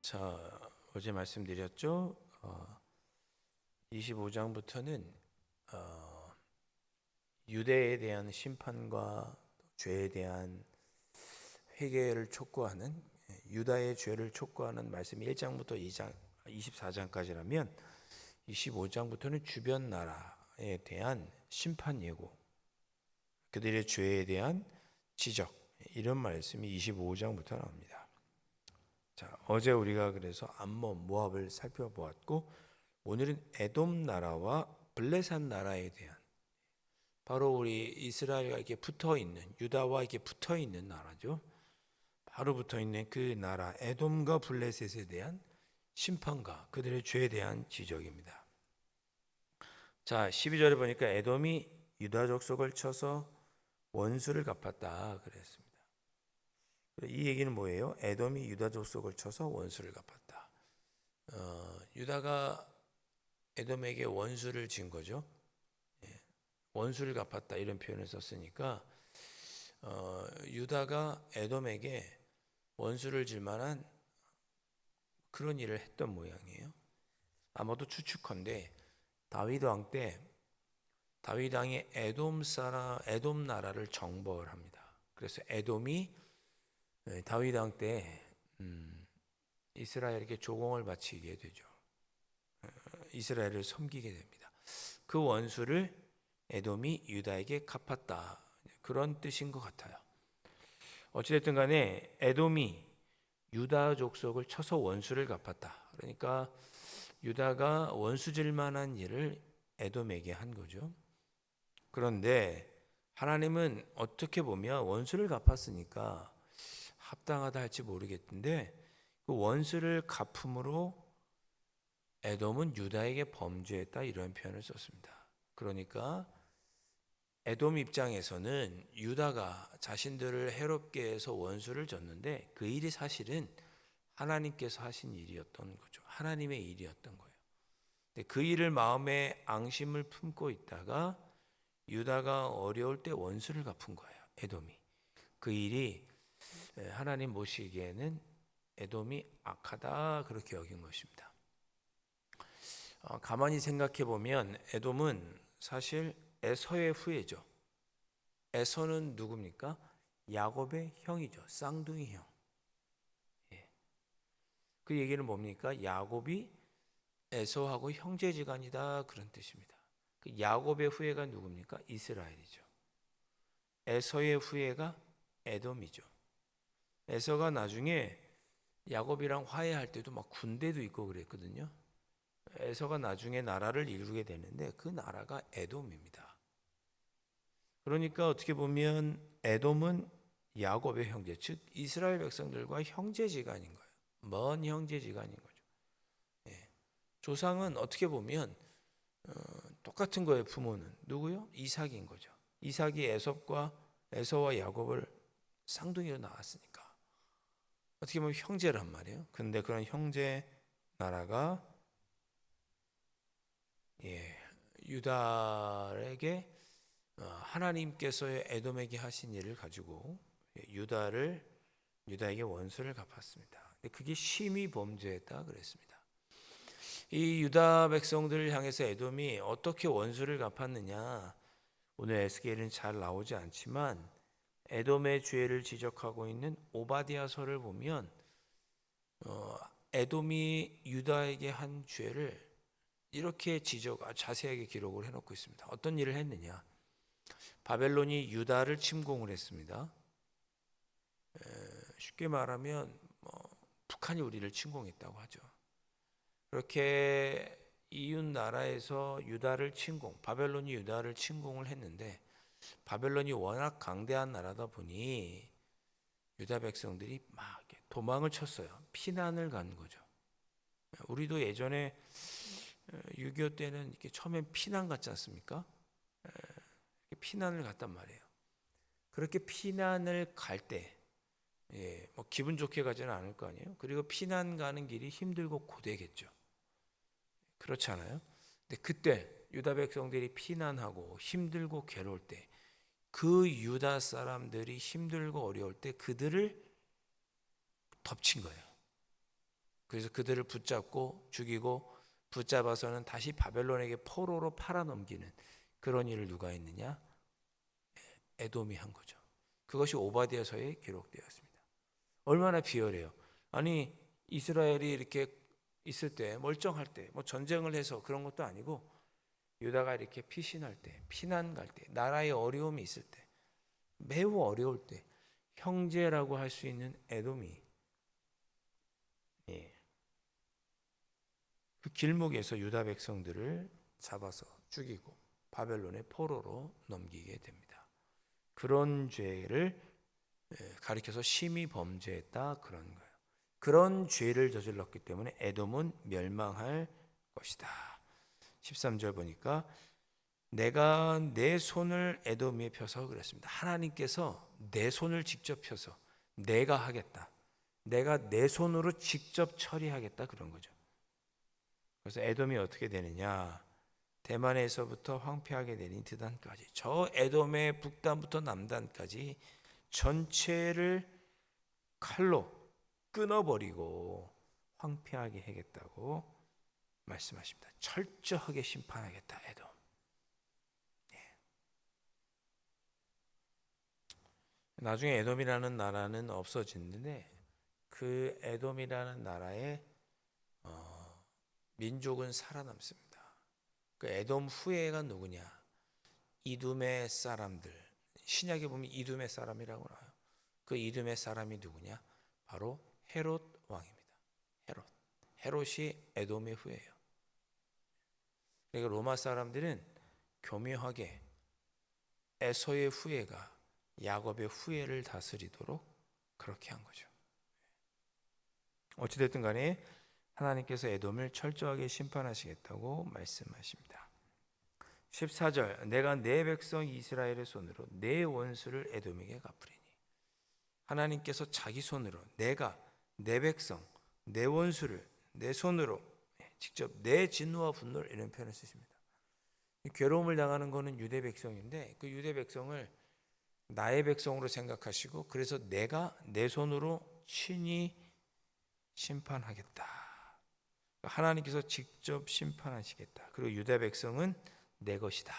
자, 어제 말씀드렸죠. 25장부터는 유대에 대한 심판과 죄에 대한 회개를 촉구하는, 유다의 죄를 촉구하는 말씀이 1장부터 2장, 24장까지라면 25장부터는 주변 나라에 대한 심판 예고, 그들의 죄에 대한 지적, 이런 말씀이 25장부터 나옵니다. 자, 어제 우리가 그래서 암몬, 모압을 살펴보았고, 오늘은 에돔 나라와 블레셋 나라에 대한, 바로 우리 이스라엘과 이렇게 붙어 있는, 유다와 이렇게 붙어 있는 나라죠. 바로 붙어 있는 그 나라 에돔과 블레셋에 대한 심판과 그들의 죄에 대한 지적입니다. 자, 12절에 보니까 에돔이 유다 족속을 쳐서 원수를 갚았다 그랬습니다. 이 얘기는 뭐예요? 에돔이 유다 족속을 쳐서 원수를 갚았다. 유다가 에돔에게 원수를 진 거죠. 원수를 갚았다 이런 표현을 썼으니까 유다가 에돔에게 원수를 질 만한 그런 일을 했던 모양이에요. 아마도 추측컨대 다윗 왕 때 다윗 왕이 에돔 나라를 정벌합니다. 그래서 에돔이 다윗 왕 때 이스라엘에게 조공을 바치게 되죠. 이스라엘을 섬기게 됩니다. 그 원수를 에돔이 유다에게 갚았다. 그런 뜻인 것 같아요. 어찌됐든 간에 에돔이 유다 족속을 쳐서 원수를 갚았다. 그러니까 유다가 원수질 만한 일을 에돔에게 한 거죠. 그런데 하나님은 어떻게 보면 원수를 갚았으니까 합당하다 할지 모르겠는데 그 원수를 갚음으로 에돔은 유다에게 범죄했다 이런 표현을 썼습니다. 그러니까 에돔 입장에서는 유다가 자신들을 해롭게 해서 원수를 졌는데 그 일이 사실은 하나님께서 하신 일이었던 거죠. 하나님의 일이었던 거예요. 근데 그 일을 마음에 앙심을 품고 있다가 유다가 어려울 때 원수를 갚은 거예요. 에돔이. 그 일이 하나님 보시기에는 에돔이 악하다 그렇게 여긴 것입니다. 가만히 생각해 보면 에돔은 사실 에서의 후예죠. 에서는 누굽니까? 야곱의 형이죠. 쌍둥이 형. 그 얘기는 뭡니까? 야곱이 에서하고 형제지간이다 그런 뜻입니다. 그 야곱의 후예가 누굽니까? 이스라엘이죠. 에서의 후예가 에돔이죠. 에서가 나중에 야곱이랑 화해할 때도 막 군대도 있고 그랬거든요. 에서가 나중에 나라를 이루게 되는데 그 나라가 에돔입니다. 그러니까 어떻게 보면 에돔은 야곱의 형제, 즉 이스라엘 백성들과 형제지간인 거예요. 먼 형제지간인 거죠. 조상은 어떻게 보면 똑같은 거예요. 부모는 누구요? 이삭인 거죠. 이삭이 에서와 야곱을 쌍둥이로 낳았으니까 어떻게 보면 형제란 말이에요. 근데 그런 형제 나라가 유다에게 하나님께서의 에돔에게 하신 일을 가지고 유다에게 원수를 갚았습니다. 그게 심히 범죄했다 그랬습니다. 이 유다 백성들을 향해서 에돔이 어떻게 원수를 갚았느냐, 오늘 에스겔은 잘 나오지 않지만 에돔의 죄를 지적하고 있는 오바댜서를 보면 에돔이 유다에게 한 죄를 이렇게 자세하게 기록을 해놓고 있습니다. 어떤 일을 했느냐? 바벨론이 유다를 침공을 했습니다. 쉽게 말하면 북한이 우리를 침공했다고 하죠. 그렇게 이웃 나라에서 바벨론이 유다를 침공을 했는데 바벨론이 워낙 강대한 나라다 보니 유다 백성들이 막 도망을 쳤어요. 피난을 간 거죠. 우리도 예전에 6.25 때는 이렇게 처음엔 피난 갔지 않습니까? 피난을 갔단 말이에요. 그렇게 피난을 갈 때, 뭐 기분 좋게 가지는 않을 거 아니에요. 그리고 피난 가는 길이 힘들고 고되겠죠. 그렇지 않아요? 근데 그때 유다 백성들이 피난하고 힘들고 괴로울 때, 그 유다 사람들이 힘들고 어려울 때 그들을 덮친 거예요. 그래서 그들을 붙잡고 죽이고 붙잡아서는 다시 바벨론에게 포로로 팔아넘기는 그런 일을 누가 했느냐? 에돔이 한 거죠. 그것이 오바댜서에 기록되었습니다. 얼마나 비열해요. 아니 이스라엘이 이렇게 있을 때 멀쩡할 때 뭐 전쟁을 해서 그런 것도 아니고 유다가 이렇게 피신할 때 피난 갈 때 나라의 어려움이 있을 때 매우 어려울 때 형제라고 할 수 있는 에돔이 그 길목에서 유다 백성들을 잡아서 죽이고 바벨론의 포로로 넘기게 됩니다. 그런 죄를 가리켜서 심히 범죄했다 그런 거예요. 그런 죄를 저질렀기 때문에 에돔은 멸망할 것이다. 13절 보니까 내가 내 손을 에돔 위에 펴서 그랬습니다. 하나님께서 내 손을 직접 펴서 내가 하겠다. 내가 내 손으로 직접 처리하겠다 그런 거죠. 그래서 에돔이 어떻게 되느냐? 대만에서부터 황폐하게 되는 드단까지 저 에돔의 북단부터 남단까지 전체를 칼로 끊어버리고 황폐하게 하겠다고 말씀하십니다. 철저하게 심판하겠다 에돔. 나중에 에돔이라는 나라는 없어지는데 그 에돔이라는 나라의 민족은 살아남습니다. 그 에돔 후예가 누구냐? 이둠의 사람들. 신약에 보면 이둠의 사람이라고 나와요. 그 이둠의 사람이 누구냐? 바로 헤롯 왕입니다. 헤롯이 에돔의 후예예요. 그러니까 로마 사람들은 교묘하게 에서의 후예가 야곱의 후예를 다스리도록 그렇게 한 거죠. 어찌됐든 간에 하나님께서 에돔을 철저하게 심판하시겠다고 말씀하십니다. 14절 내가 내 백성 이스라엘의 손으로 내 원수를 에돔에게 갚으리니 하나님께서 자기 손으로 내가 내 백성 내 원수를 내 손으로 직접 내 진노와 분노를 이런 표현을 쓰십니다. 괴로움을 당하는 것은 유대 백성인데 그 유대 백성을 나의 백성으로 생각하시고 그래서 내가 내 손으로 친히 심판하겠다. 하나님께서 직접 심판하시겠다. 그리고 유대 백성은 내 것이다.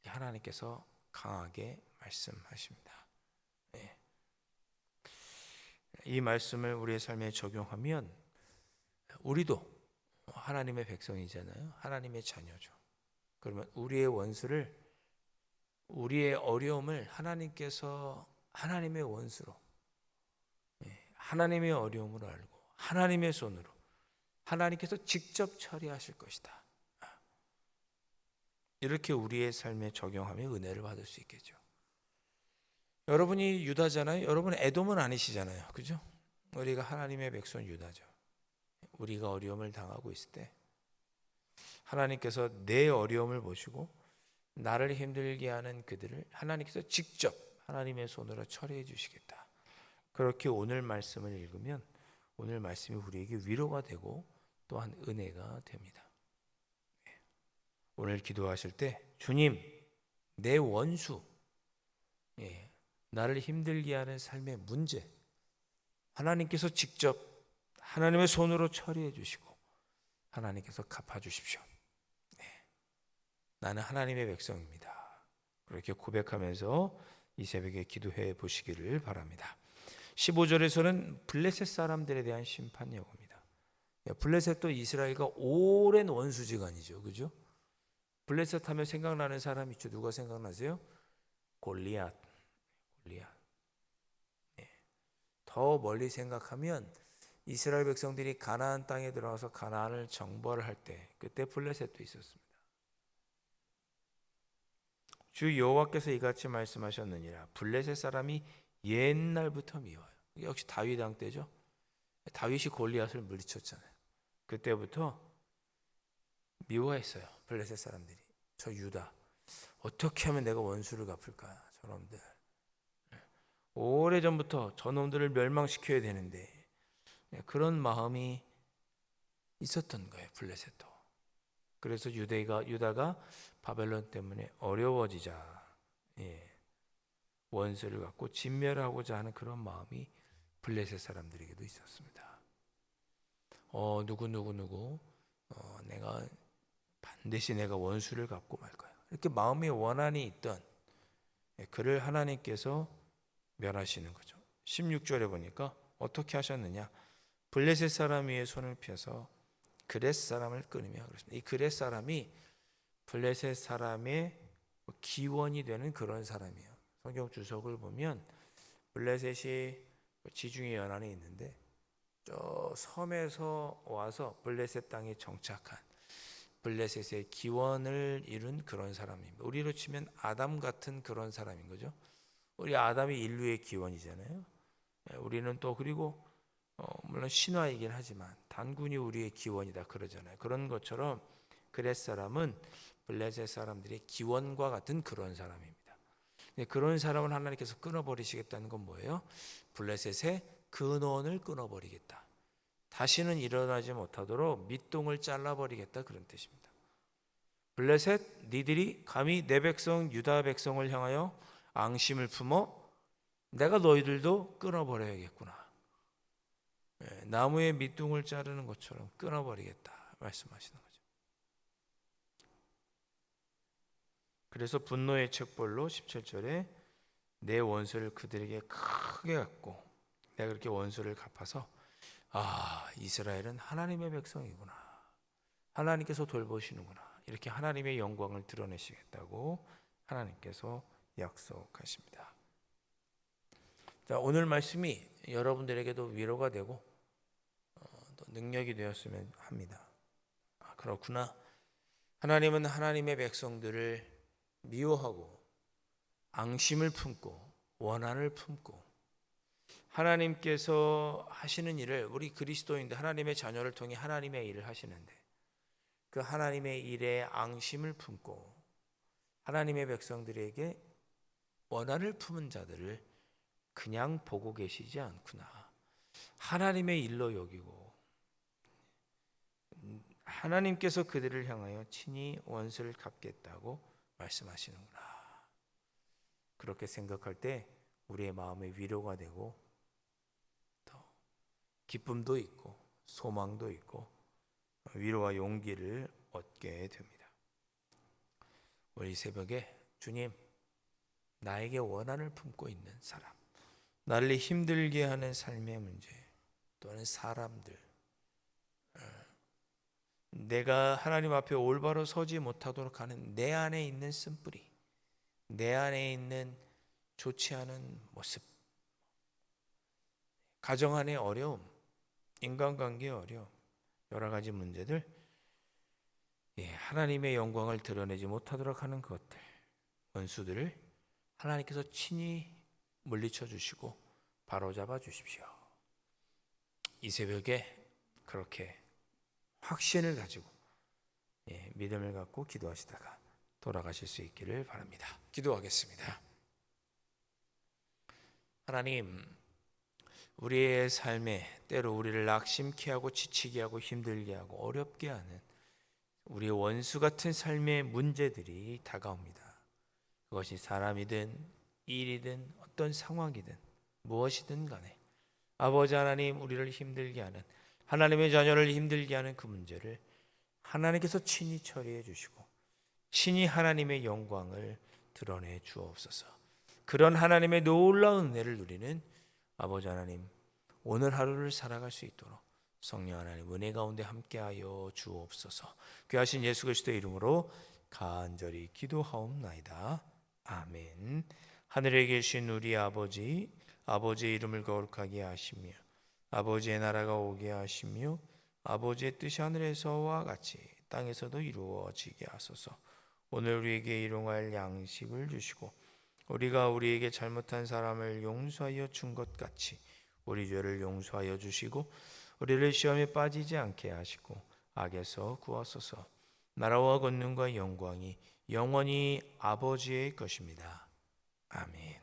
하나님께서 강하게 말씀하십니다. 이 말씀을 우리의 삶에 적용하면 우리도 하나님의 백성이잖아요. 하나님의 자녀죠. 그러면 우리의 원수를 우리의 어려움을 하나님께서 하나님의 원수로 하나님의 어려움으로 알고 하나님의 손으로 하나님께서 직접 처리하실 것이다. 이렇게 우리의 삶에 적용하면 은혜를 받을 수 있겠죠. 여러분이 유다잖아요. 여러분 에돔은 아니시잖아요. 그죠? 우리가 하나님의 백성 유다죠. 우리가 어려움을 당하고 있을 때 하나님께서 내 어려움을 보시고 나를 힘들게 하는 그들을 하나님께서 직접 하나님의 손으로 처리해 주시겠다. 그렇게 오늘 말씀을 읽으면 오늘 말씀이 우리에게 위로가 되고 또한 은혜가 됩니다. 오늘 기도하실 때 주님 내 원수 나를 힘들게 하는 삶의 문제 하나님께서 직접 하나님의 손으로 처리해 주시고 하나님께서 갚아 주십시오. 나는 하나님의 백성입니다. 그렇게 고백하면서 이 새벽에 기도해 보시기를 바랍니다. 15절에서는 블레셋 사람들에 대한 심판 예고입니다. 블레셋도 이스라엘과 오랜 원수지간이죠. 그죠? 블레셋 하면 생각나는 사람 있죠. 누가 생각나세요? 골리앗. 더 멀리 생각하면 이스라엘 백성들이 가나안 땅에 들어와서 가나안을 정벌을 할 때 그때 블레셋도 있었습니다. 주 여호와께서 이같이 말씀하셨느니라 블레셋 사람이 옛날부터 미워요. 역시 다윗 왕 때죠. 다윗이 골리앗을 물리쳤잖아요. 그때부터 미워했어요. 블레셋 사람들이. 저 유다 어떻게 하면 내가 원수를 갚을까? 저놈들. 오래전부터 저놈들을 멸망시켜야 되는데 그런 마음이 있었던 거예요. 블레셋도. 그래서 유다가 바벨론 때문에 어려워지자 원수를 갖고 진멸하고자 하는 그런 마음이 블레셋 사람들에게도 있었습니다. 누구 내가 반드시 내가 원수를 갚고 말 거야. 이렇게 마음의 원한이 있던 그를 하나님께서 멸하시는 거죠. 16절에 보니까 어떻게 하셨느냐? 블레셋 사람 위에 손을 펴서 그렛 사람을 끊으며 그렇습니다. 이 그렛 사람이 블레셋 사람의 기원이 되는 그런 사람이에요. 성경 주석을 보면 블레셋이 지중해 연안에 있는데 저 섬에서 와서 블레셋 땅에 정착한 블레셋의 기원을 이룬 그런 사람입니다. 우리로 치면 아담 같은 그런 사람인 거죠. 우리 아담이 인류의 기원이잖아요. 우리는 또 그리고 물론 신화이긴 하지만 단군이 우리의 기원이다 그러잖아요. 그런 것처럼 그렛 사람은 블레셋 사람들의 기원과 같은 그런 사람입니다. 그런 사람을 하나님께서 끊어버리시겠다는 건 뭐예요? 블레셋의 근원을 끊어버리겠다. 다시는 일어나지 못하도록 밑동을 잘라버리겠다 그런 뜻입니다. 블레셋, 니들이 감히 내 백성 유다 백성을 향하여 앙심을 품어 내가 너희들도 끊어버려야겠구나. 나무의 밑둥을 자르는 것처럼 끊어버리겠다 말씀하시는 거죠. 그래서 분노의 책벌로 17절에 내 원수를 그들에게 크게 갚고 내가 그렇게 원수를 갚아서 이스라엘은 하나님의 백성이구나. 하나님께서 돌보시는구나. 이렇게 하나님의 영광을 드러내시겠다고 하나님께서 약속하십니다. 자, 오늘 말씀이 여러분들에게도 위로가 되고 또 능력이 되었으면 합니다. 그렇구나. 하나님은 하나님의 백성들을 미워하고 앙심을 품고 원한을 품고 하나님께서 하시는 일을 우리 그리스도인들 하나님의 자녀를 통해 하나님의 일을 하시는데 그 하나님의 일에 앙심을 품고 하나님의 백성들에게 원한을 품은 자들을 그냥 보고 계시지 않구나. 하나님의 일로 여기고 하나님께서 그들을 향하여 친히 원수를 갚겠다고 말씀하시는구나. 그렇게 생각할 때 우리의 마음에 위로가 되고 또 기쁨도 있고 소망도 있고 위로와 용기를 얻게 됩니다. 우리 새벽에 주님, 나에게 원한을 품고 있는 사람, 나를 힘들게 하는 삶의 문제 또는 사람들, 내가 하나님 앞에 올바로 서지 못하도록 하는 내 안에 있는 쓴뿌리, 내 안에 있는 좋지 않은 모습, 가정 안의 어려움, 인간관계의 어려움, 여러 가지 문제들, 하나님의 영광을 드러내지 못하도록 하는 것들, 원수들을 하나님께서 친히 물리쳐 주시고 바로잡아 주십시오. 이 새벽에 그렇게 확신을 가지고 믿음을 갖고 기도하시다가 돌아가실 수 있기를 바랍니다. 기도하겠습니다. 하나님, 우리의 삶에 때로 우리를 낙심케 하고 지치게 하고 힘들게 하고 어렵게 하는 우리의 원수 같은 삶의 문제들이 다가옵니다. 그것이 사람이든 일이든 어떤 상황이든 무엇이든 간에 아버지 하나님, 우리를 힘들게 하는 하나님의 자녀를 힘들게 하는 그 문제를 하나님께서 친히 처리해 주시고 친히 하나님의 영광을 드러내 주옵소서. 그런 하나님의 놀라운 은혜를 누리는 아버지 하나님, 오늘 하루를 살아갈 수 있도록 성령 하나님 은혜 가운데 함께하여 주옵소서. 귀하신 예수 그리스도의 이름으로 간절히 기도하옵나이다. 아멘. 하늘에 계신 우리 아버지, 아버지의 이름을 거룩하게 하시며 아버지의 나라가 오게 하시며 아버지의 뜻이 하늘에서와 같이 땅에서도 이루어지게 하소서. 오늘 우리에게 일용할 양식을 주시고 우리가 우리에게 잘못한 사람을 용서하여 준 것 같이 우리 죄를 용서하여 주시고 우리를 시험에 빠지지 않게 하시고 악에서 구하소서. 나라와 권능과 영광이 영원히 아버지의 것입니다. 아멘.